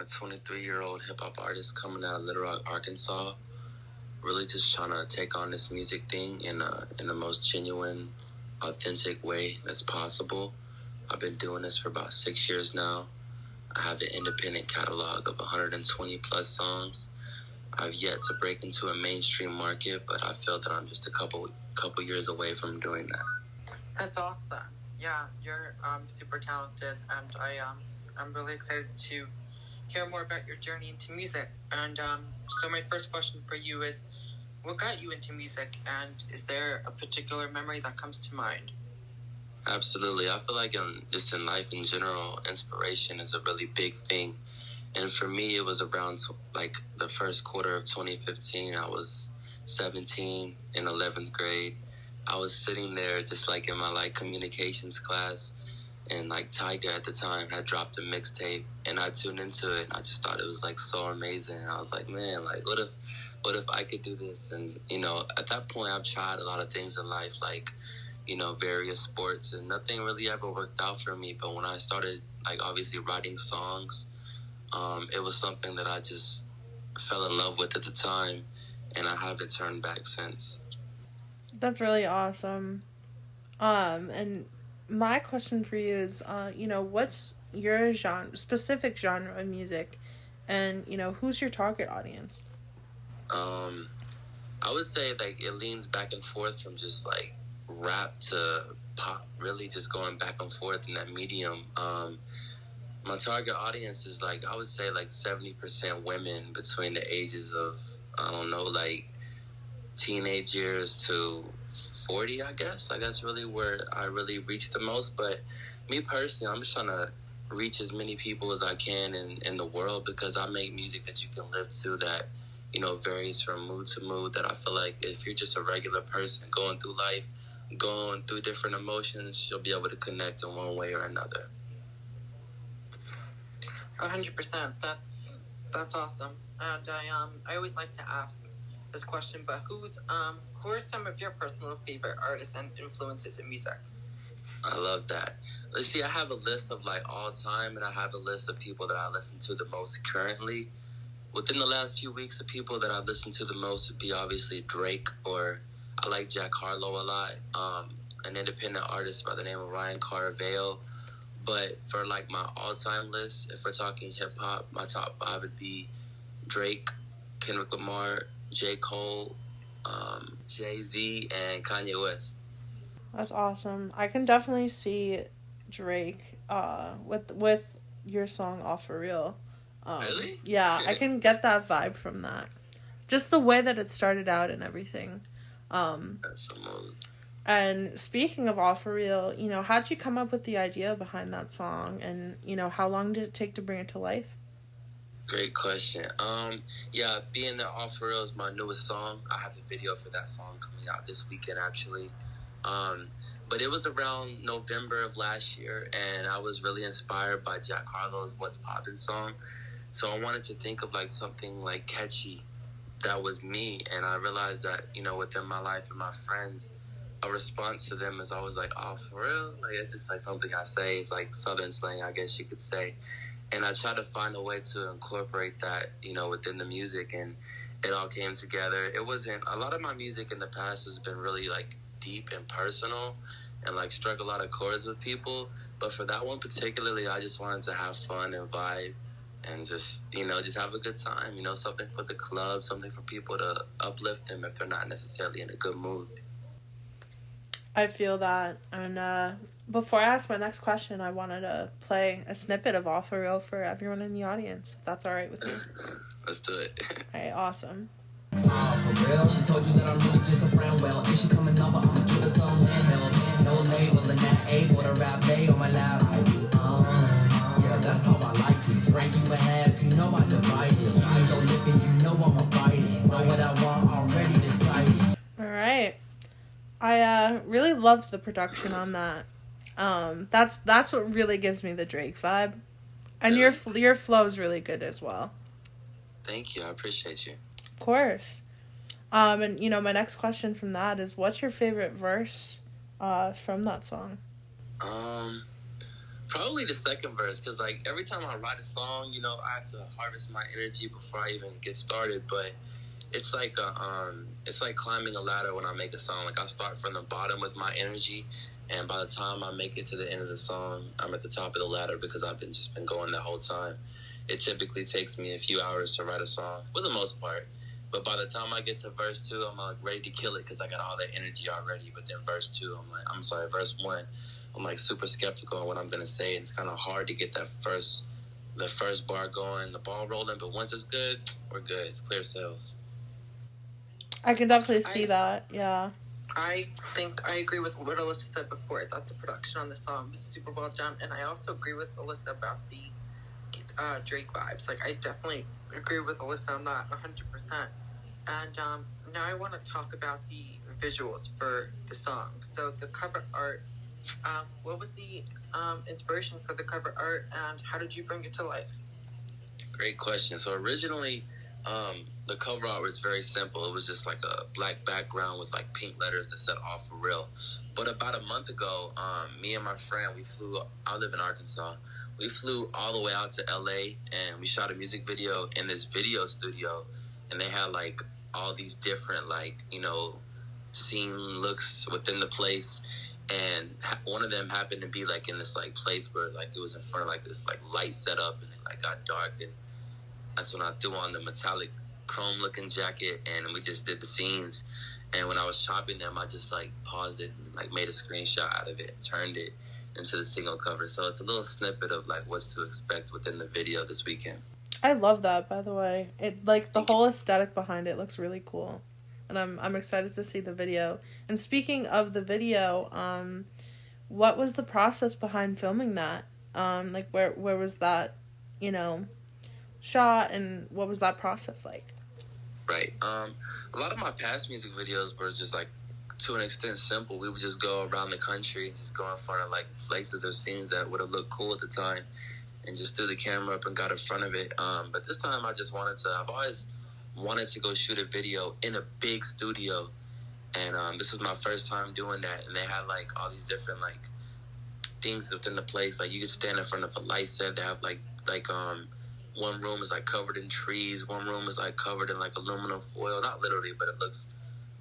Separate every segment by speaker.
Speaker 1: I'm a 23-year-old hip-hop artist coming out of Little Rock, Arkansas. Really just trying to take on this music thing in the most genuine, authentic way that's possible. I've been doing this for about 6 years now. I have an independent catalog of 120 plus songs. I've yet to break into a mainstream market, but I feel that I'm just a couple years away from doing that.
Speaker 2: That's awesome. Yeah, you're super talented, and I'm really excited to hear more about your journey into music. And so my first question for you is, what got you into music, and is there a particular memory that comes to mind?
Speaker 1: Absolutely. I feel like just in life in general, inspiration is a really big thing. And for me, it was around like the first quarter of 2015. I was 17 in 11th grade. I was sitting there just like in my like communications class, and like Tyga at the time had dropped a mixtape, and I tuned into it, and I just thought it was like so amazing. And I was like, man, like what if I could do this? And at that point, I've tried a lot of things in life, like various sports, and nothing really ever worked out for me. But when I started like obviously writing songs, it was something that I just fell in love with at the time, and I haven't turned back since.
Speaker 3: That's really awesome. And my question for you is, what's your specific genre of music, and who's your target audience?
Speaker 1: I would say like it leans back and forth from just like rap to pop, really just going back and forth in that medium. My target audience is like, I would say like 70% women between the ages of, I don't know, like teenage years to 40, I guess. Like that's really where I really reach the most. But me personally, I'm just trying to reach as many people as I can in the world, because I make music that you can live to, that varies from mood to mood, that I feel like if you're just a regular person going through life, going through different emotions, you'll be able to connect in one way or another.
Speaker 2: 100%. That's awesome. And I always like to ask this question, but who are some of your personal favorite artists and influences in music?
Speaker 1: I love that. Let's see, I have a list of like all time, and I have a list of people that I listen to the most currently. Within the last few weeks, the people that I've listened to the most would be obviously Drake, or I like Jack Harlow a lot. An independent artist by the name of Ryan Carvale. But for like my all-time list, if we're talking hip-hop, my top 5 would be Drake, Kendrick Lamar, J. Cole, Jay-Z, and Kanye West.
Speaker 3: That's awesome. I can definitely see Drake with your song All For Real.
Speaker 1: Really?
Speaker 3: Yeah, I can get that vibe from that. Just the way that it started out and everything. And speaking of All For Real, how'd you come up with the idea behind that song? And, how long did it take to bring it to life?
Speaker 1: Great question. Being that All For Real is my newest song. I have a video for that song coming out this weekend, actually. But it was around November of last year, and I was really inspired by Jack Harlow's What's Poppin' song. So I wanted to think of like something like catchy that was me, and I realized that, within my life and my friends, a response to them is always like, oh, for real? Like, it's just like something I say. It's like Southern slang, I guess you could say. And I try to find a way to incorporate that, within the music, and it all came together. It wasn't, a lot of my music in the past has been really like deep and personal and like struck a lot of chords with people. But for that one particularly, I just wanted to have fun and vibe and just, just have a good time, something for the club, something for people to uplift them if they're not necessarily in a good mood.
Speaker 3: I feel that. And before I ask my next question, I wanted to play a snippet of All For Real for everyone in the audience, if that's all right with you.
Speaker 1: Let's do it.
Speaker 3: All right, awesome.
Speaker 4: For real, she told you that I'm really just a friend. Well, is she coming over? I'ma give her some hell. No label in that A, or the rap day on my lap. Yeah, that's how I like it. Break you in half, you know I divide it. I go lipping, you know I'ma bite it. Know what I want, already decided.
Speaker 3: All right. I really loved the production on that. That's what really gives me the Drake vibe. And your flow is really good as well.
Speaker 1: Thank you. I appreciate you.
Speaker 3: Of course. And my next question from that is, what's your favorite verse from that song?
Speaker 1: Probably the second verse, because like every time I write a song, you know, I have to harvest my energy before I even get started. But it's like it's like climbing a ladder when I make a song. Like I start from the bottom with my energy, and by the time I make it to the end of the song, I'm at the top of the ladder because I've just been going that whole time. It typically takes me a few hours to write a song, for the most part. But by the time I get to verse 2, I'm like ready to kill it because I got all that energy already. But then verse 2, verse 1, I'm like super skeptical on what I'm gonna say. And it's kind of hard to get the first bar going, the ball rolling. But once it's good, we're good. It's clear sales.
Speaker 3: I can definitely see that. Yeah.
Speaker 2: I think I agree with what Alyssa said before. I thought the production on the song was super well done, and I also agree with Alyssa about the Drake vibes. Like, I definitely agree with Alyssa on that 100%. And now I want to talk about the visuals for the song. So the cover art, what was the inspiration for the cover art, and how did you bring it to life?
Speaker 1: Great question. So originally, the cover art was very simple. It was just like a black background with like pink letters that said "All for Real." But about a month ago, me and my friend, I live in Arkansas. We flew all the way out to LA and we shot a music video in this video studio. And they had like all these different like, you know, scene looks within the place. And one of them happened to be like in this like place where like it was in front of like this like light setup and it like got dark. And that's when I threw on the metallic chrome looking jacket and we just did the scenes. And when I was chopping them, I just like paused it and like made a screenshot out of it and turned it into the single cover. So it's a little snippet of like what's to expect within the video this weekend.
Speaker 3: I love that, by the way. It like the whole aesthetic behind it looks really cool. And I'm excited to see the video. And speaking of the video, what was the process behind filming that? Like where was that, you know, shot, and what was that process like?
Speaker 1: Right. A lot of my past music videos were just like, to an extent, simple. We would just go around the country, just go in front of like places or scenes that would have looked cool at the time, and just threw the camera up and got in front of it. But this time I've always wanted to go shoot a video in a big studio. And this was my first time doing that. And they had like all these different like things within the place. Like you could stand in front of a light set. They have like one room is like covered in trees. One room is like covered in like aluminum foil. Not literally, but it looks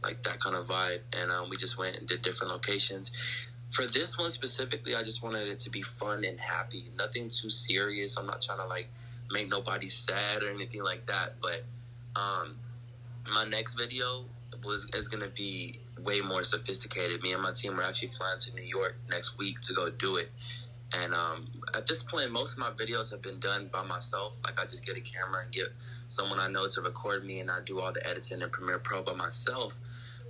Speaker 1: like that kind of vibe. And we just went and did different locations. For this one specifically, I just wanted it to be fun and happy. Nothing too serious. I'm not trying to like make nobody sad or anything like that. But my next video is going to be way more sophisticated. Me and my team are actually flying to New York next week to go do it. And at this point, most of my videos have been done by myself. Like I just get a camera and get someone I know to record me, and I do all the editing in Premiere Pro by myself.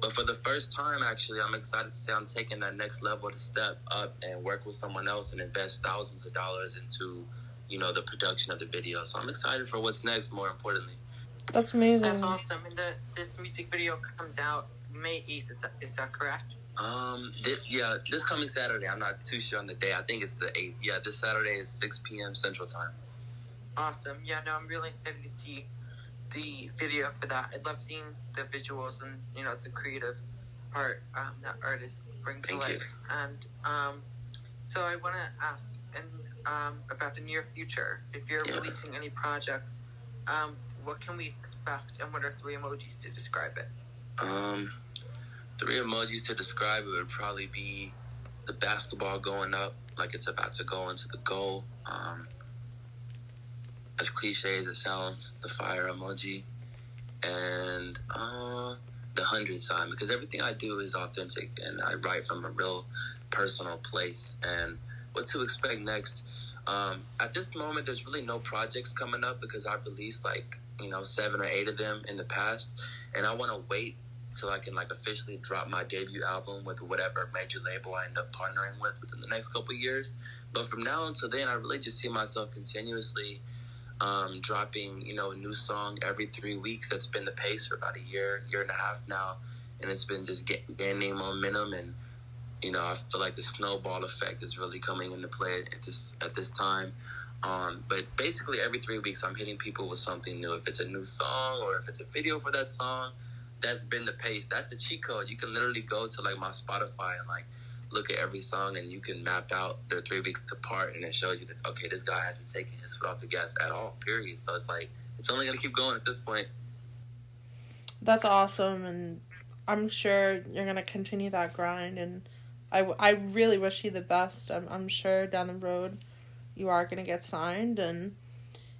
Speaker 1: But for the first time, actually, I'm excited to say I'm taking that next level to step up and work with someone else and invest thousands of dollars into, you know, the production of the video. So I'm excited for what's next, more importantly.
Speaker 3: That's amazing.
Speaker 2: That's awesome. And this music video comes out May 8th. Is that correct?
Speaker 1: This coming Saturday. I'm not too sure on the day. I think it's the 8th. Yeah, this Saturday is 6 p.m. Central Time.
Speaker 2: Awesome. Yeah, no, I'm really excited to see the video for that. I love seeing the visuals and, you know, the creative part that artists bring to life. And so I want to ask about the near future. If you're releasing any projects, what can we expect, and what are 3 emojis to describe it?
Speaker 1: 3 emojis to describe it would probably be the basketball going up like it's about to go into the goal. As cliche as it sounds, the fire emoji, and the 100 sign, because everything I do is authentic and I write from a real personal place. And what to expect next? At this moment, there's really no projects coming up because I've released 7 or 8 of them in the past, and I want to wait till I can officially drop my debut album with whatever major label I end up partnering with within the next couple of years. But from now until then, I really just see myself continuously dropping, a new song every 3 weeks. That's been the pace for about a year and a half now, and it's been just gaining momentum. And I feel like the snowball effect is really coming into play at this time. But basically every 3 weeks I'm hitting people with something new. If it's a new song or if it's a video for that song, that's been the pace. That's the cheat code. You can literally go to my Spotify and look at every song and you can map out their 3 weeks apart, and it shows you that, okay, this guy hasn't taken his foot off the gas at all, period. So it's like, it's only going to keep going at this point.
Speaker 3: That's awesome, and I'm sure you're going to continue that grind, and I really wish you the best. I'm sure down the road you are going to get signed and,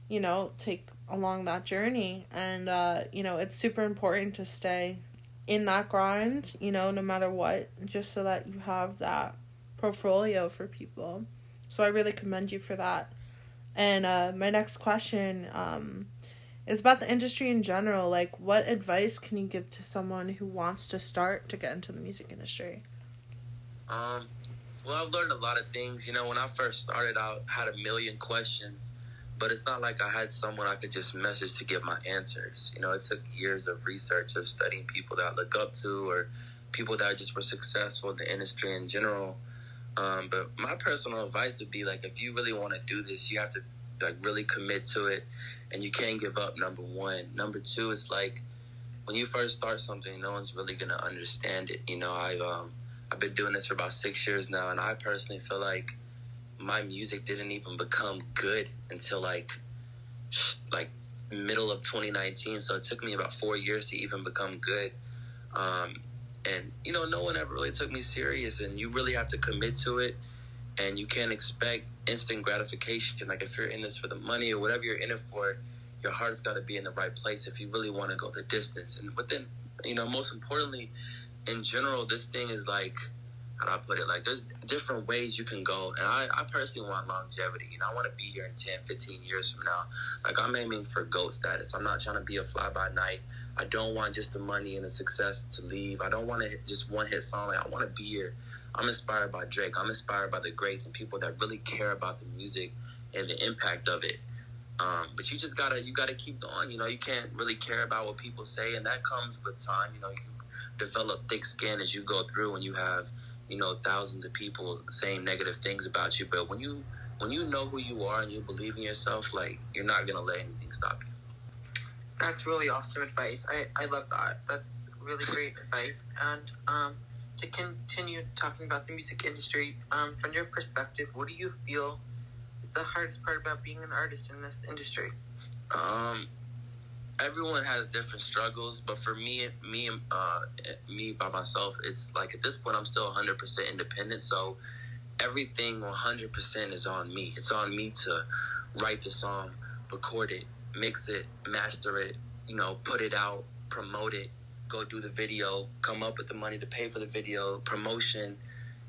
Speaker 3: you know, take along that journey. And, you know, it's super important to stay in that grind, you know, no matter what, just so that you have that portfolio for people. So I really commend you for that. And my next question is about the industry in general. Like, what advice can you give to someone who wants to start to get into the music industry?
Speaker 1: Well, I've learned a lot of things. You know, when I first started out, I had a million questions, but it's not like I had someone I could just message to get my answers. You know, it took years of research, of studying people that I look up to or people that just were successful in the industry in general. But my personal advice would be, like, if you really want to do this, you have to, like, really commit to it, and you can't give up, number one. Number two, it's like, when you first start something, no one's really going to understand it. You know, I've been doing this for about 6 years now, and I personally feel like my music didn't even become good until like middle of 2019. So it took me about 4 years to even become good. And, you know, no one ever really took me serious, and you really have to commit to it, and you can't expect instant gratification. Like, if you're in this for the money or whatever you're in it for, your heart's got to be in the right place if you really want to go the distance. But then, you know, most importantly, in general, this thing is like, how do I put it? Like, there's different ways you can go. And I personally want longevity. You know, I want to be here in 10, 15 years from now. Like, I'm aiming for GOAT status. I'm not trying to be a fly-by-night. I don't want just the money and the success to leave. I don't want to just one-hit song. Like, I want to be here. I'm inspired by Drake. I'm inspired by the greats and people that really care about the music and the impact of it. But you just gotta keep going. You know, you can't really care about what people say, and that comes with time. You know, you develop thick skin as you go through, and you have, you know, thousands of people saying negative things about you. But when you know who you are and you believe in yourself, like, you're not gonna let anything stop you.
Speaker 2: That's really awesome advice. I love that. That's really great advice. And to continue talking about the music industry, from your perspective, what do you feel is the hardest part about being an artist in this industry?
Speaker 1: Everyone has different struggles, but for me by myself, it's like, at this point, I'm still 100% independent. So everything 100% is on me. It's on me to write the song, record it, mix it, master it, you know, put it out, promote it, go do the video, come up with the money to pay for the video, promotion,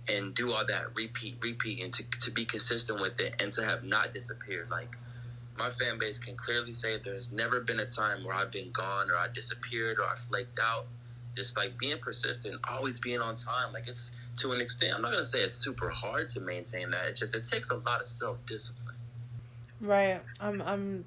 Speaker 1: and do all that, repeat, and to be consistent with it, and to have not disappeared. Like, my fan base can clearly say there's never been a time where I've been gone or I disappeared or I flaked out. Just, like, being persistent, always being on time. Like, it's, to an extent, I'm not going to say it's super hard to maintain that. It's just, it takes a lot of self-discipline.
Speaker 3: Right. I'm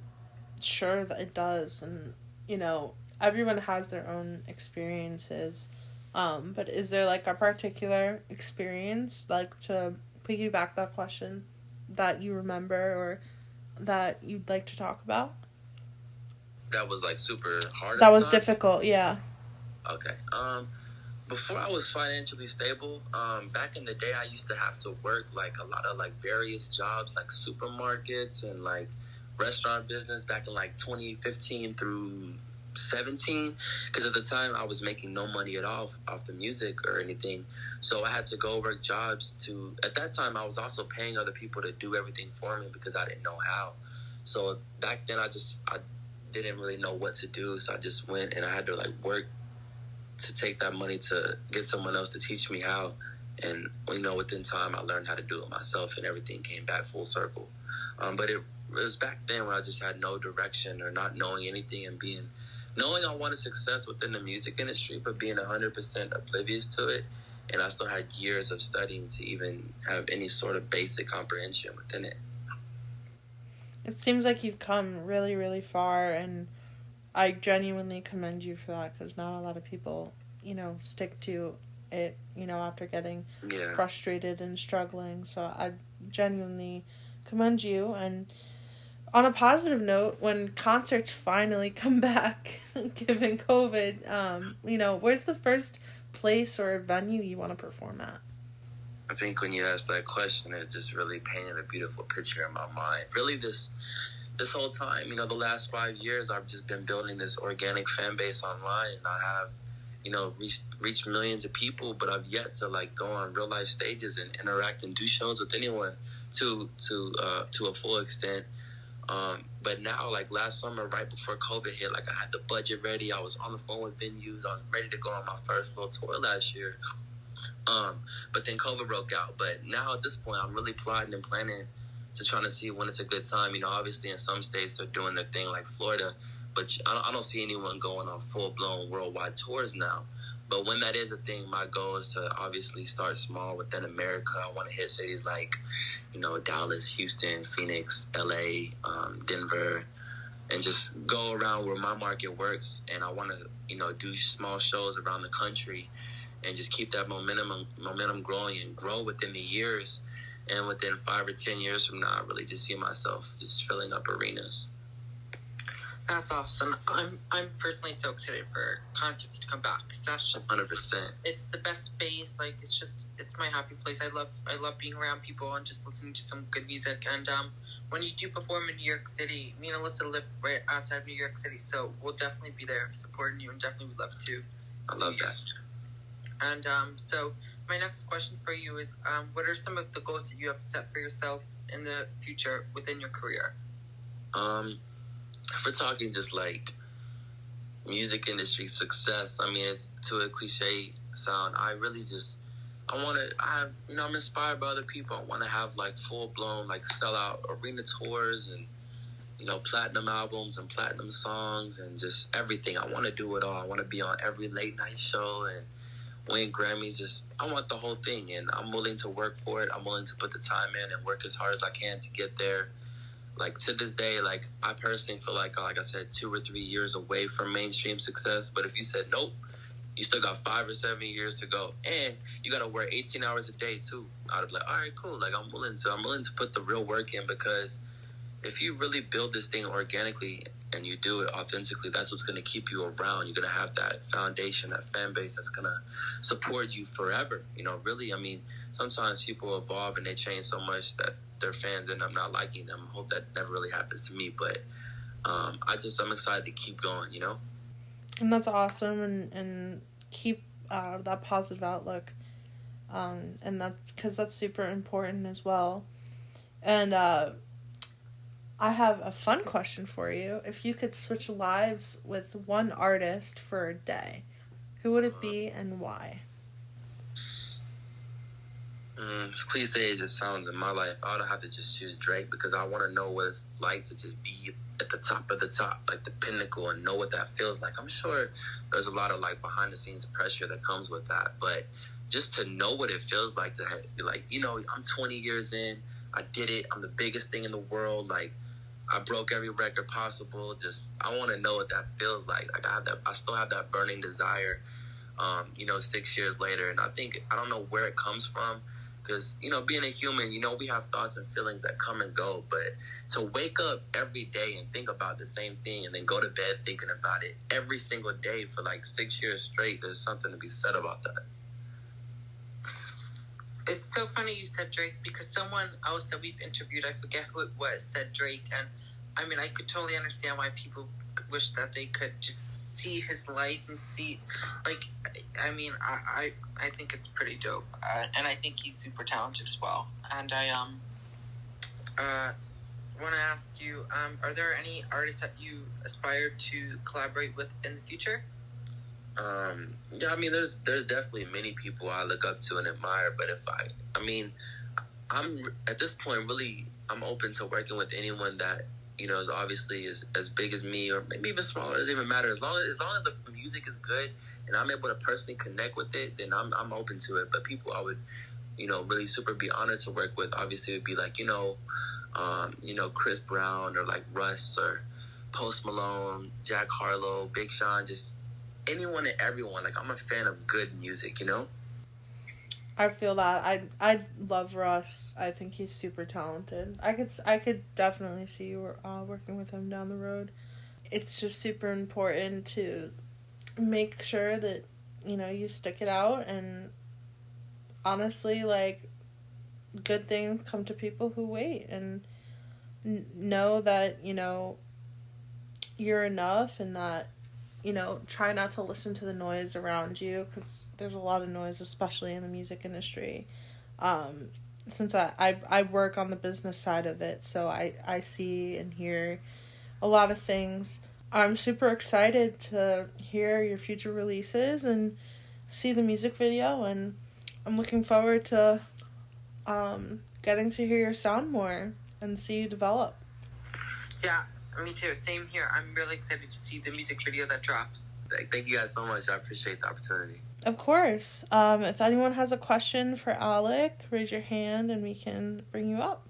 Speaker 3: sure that it does. And, you know, everyone has their own experiences. But is there, like, a particular experience, like, to piggyback that question, that you remember or that you'd like to talk about?
Speaker 1: That was, like, super hard?
Speaker 3: That was difficult, yeah.
Speaker 1: Okay. Before I was financially stable, back in the day, I used to have to work, like, a lot of, like, various jobs, like supermarkets and, like, restaurant business back in, like, 2015 through 17, because at the time I was making no money at all off the music or anything. So I had to go work jobs at that time I was also paying other people to do everything for me because I didn't know how. So back then I didn't really know what to do. So I just went and I had to, like, work to take that money to get someone else to teach me how. And, you know, within time I learned how to do it myself, and everything came back full circle. But it was back then when I just had no direction or not knowing anything, and knowing I wanted success within the music industry, but being 100% oblivious to it. And I still had years of studying to even have any sort of basic comprehension within it.
Speaker 3: It seems like you've come really, really far, and I genuinely commend you for that, because not a lot of people, you know, stick to it, you know, after getting frustrated and struggling. So I genuinely commend you. And on a positive note, when concerts finally come back, given COVID, you know, where's the first place or venue you want to perform at?
Speaker 1: I think when you asked that question, it just really painted a beautiful picture in my mind. Really, this whole time, you know, the last 5 years, I've just been building this organic fan base online, and I have, you know, reached millions of people, but I've yet to like go on real life stages and interact and do shows with anyone to a full extent. But now, like last summer, right before COVID hit, like I had the budget ready. I was on the phone with venues. I was ready to go on my first little tour last year. But then COVID broke out. But now at this point, I'm really plotting and planning to trying to see when it's a good time. You know, obviously in some states they're doing their thing like Florida, but I don't see anyone going on full-blown worldwide tours now. But when that is a thing, my goal is to obviously start small within America. I want to hit cities like, you know, Dallas, Houston, Phoenix, LA, Denver, and just go around where my market works. And I want to, you know, do small shows around the country and just keep that momentum growing and grow within the years. And within 5 or 10 years from now, I really just see myself just filling up arenas.
Speaker 2: That's awesome. I'm personally so excited for concerts to come back. Cause that's just
Speaker 1: 100%.
Speaker 2: It's the best space. Like it's my happy place. I love being around people and just listening to some good music. And when you do perform in New York City, me and Alyssa live right outside of New York City, so we'll definitely be there supporting you, and definitely would love to.
Speaker 1: I love that.
Speaker 2: And so my next question for you is, what are some of the goals that you have set for yourself in the future within your career?
Speaker 1: If we're talking just like music industry success, I mean, it's to a cliche sound. I'm inspired by other people. I want to have like full blown, like sellout arena tours and, you know, platinum albums and platinum songs and just everything. I want to do it all. I want to be on every late night show and win Grammys. I want the whole thing, and I'm willing to work for it. I'm willing to put the time in and work as hard as I can to get there. Like, to this day, like, I personally feel like I said, 2 or 3 years away from mainstream success. But if you said, nope, you still got 5 or 7 years to go. And you got to work 18 hours a day, too. I'd be like, all right, cool. Like, I'm willing to put the real work in, because if you really build this thing organically and you do it authentically, that's what's going to keep you around. You're going to have that foundation, that fan base that's going to support you forever. You know, really, I mean, sometimes people evolve and they change so much that their fans end up not liking them. I hope that never really happens to me, but I'm excited to keep going, you know?
Speaker 3: And that's awesome, and keep that positive outlook. And that's because that's super important as well. And I have a fun question for you. If you could switch lives with one artist for a day, who would it be and why?
Speaker 1: As cliche as it sounds, in my life, I would have to just choose Drake, because I want to know what it's like to just be at the top of the top, like the pinnacle, and know what that feels like. I'm sure there's a lot of like behind the scenes pressure that comes with that, but just to know what it feels like to be like, you know, I'm 20 years in, I did it, I'm the biggest thing in the world, like I broke every record possible. Just, I want to know what that feels like. Like I still have that burning desire, you know, 6 years later, and I don't know where it comes from. Because, you know, being a human, you know, we have thoughts and feelings that come and go. But to wake up every day and think about the same thing and then go to bed thinking about it every single day for like 6 years straight, there's something to be said about that.
Speaker 2: It's so funny you said Drake, because someone else that we've interviewed, I forget who it was, said Drake. And, I mean, I could totally understand why people wish that they could just see his life and see, like, I mean, I think it's pretty dope, and I think he's super talented as well. And I want to ask you, are there any artists that you aspire to collaborate with in the future?
Speaker 1: Yeah, I mean, there's definitely many people I look up to and admire, but I'm at this point really, I'm open to working with anyone that, you know, is obviously as big as me, or maybe even smaller. It doesn't even matter. As long as the music is good and I'm able to personally connect with it, then I'm open to it. But people I would, you know, really super be honored to work with, obviously, would be like, you know, Chris Brown, or like Russ, or Post Malone, Jack Harlow, Big Sean, just anyone and everyone. Like, I'm a fan of good music, you know?
Speaker 3: I feel that. I love Russ. I think he's super talented. I could definitely see you working with him down the road. It's just super important to make sure that, you know, you stick it out, and honestly, like, good things come to people who wait, and know that, you're enough, and that, try not to listen to the noise around you, because there's a lot of noise, especially in the music industry. Since I work on the business side of it, so I see and hear a lot of things. I'm super excited to hear your future releases and see the music video, and I'm looking forward to getting to hear your sound more and see you develop.
Speaker 2: Yeah, me too. Same here. I'm really excited to see the music video that drops.
Speaker 1: Thank you guys so much. I appreciate the opportunity.
Speaker 3: Of course. If anyone has a question for Alec, raise your hand and we can bring you up.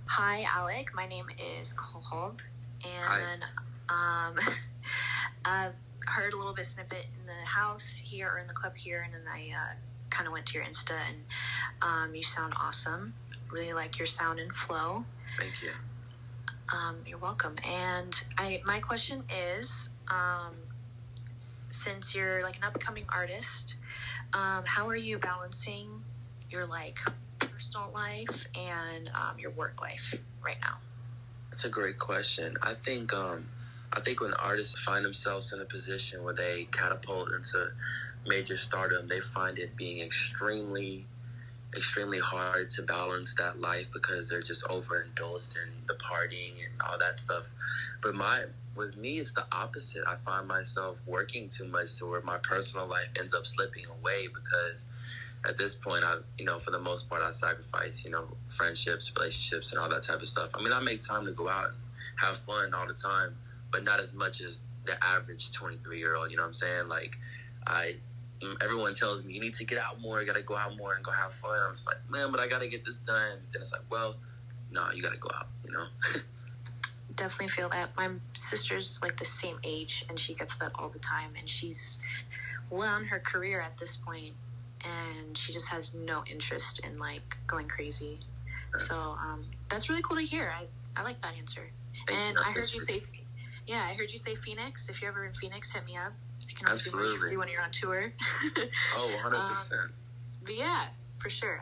Speaker 5: Hi, Alec. My name is Colb, and I heard a little bit snippet in the house here or in the club here, and then I kind of went to your Insta, and you sound awesome. Really like your sound and flow.
Speaker 1: Thank you.
Speaker 5: You're welcome. And my question is, since you're like an upcoming artist, how are you balancing your like personal life and your work life right now?
Speaker 1: That's a great question. I think when artists find themselves in a position where they catapult into major stardom, they find it being extremely hard to balance that life, because they're just overindulged in the partying and all that stuff. But with me, it's the opposite. I find myself working too much to where my personal life ends up slipping away, because at this point, for the most part, I sacrifice, friendships, relationships, and all that type of stuff. I mean, I make time to go out and have fun all the time, but not as much as the average 23-year-old, you know what I'm saying? Like, everyone tells me, you need to get out more, you got to go out more and go have fun. I'm just like, man, but I got to get this done. Then it's like, well, no, you got to go out,
Speaker 5: Definitely feel that. My sister's like the same age, and she gets that all the time, and she's well on her career at this point, and she just has no interest in like going crazy. So that's really cool to hear. I like that answer. And I heard you say Phoenix. If you're ever in Phoenix, hit me up. I can always do merch for you when you're on tour.
Speaker 1: Oh, 100%.
Speaker 5: But yeah, for sure.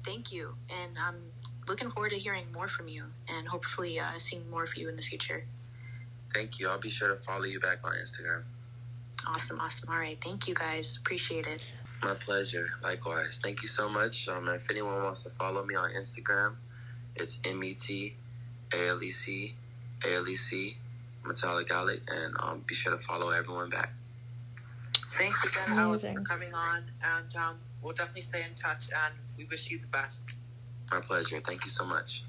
Speaker 5: Thank you, and I'm looking forward to hearing more from you, and hopefully seeing more of you in the future.
Speaker 1: Thank you. I'll be sure to follow you back on Instagram.
Speaker 5: Awesome. All right. Thank you, guys. Appreciate it.
Speaker 1: My pleasure. Likewise. Thank you so much. If anyone wants to follow me on Instagram, it's METALEC, Metallic Alec, and be sure to follow everyone back.
Speaker 2: Thanks again, Alex, for coming on, and we'll definitely stay in touch, and we wish you the best.
Speaker 1: My pleasure. Thank you so much.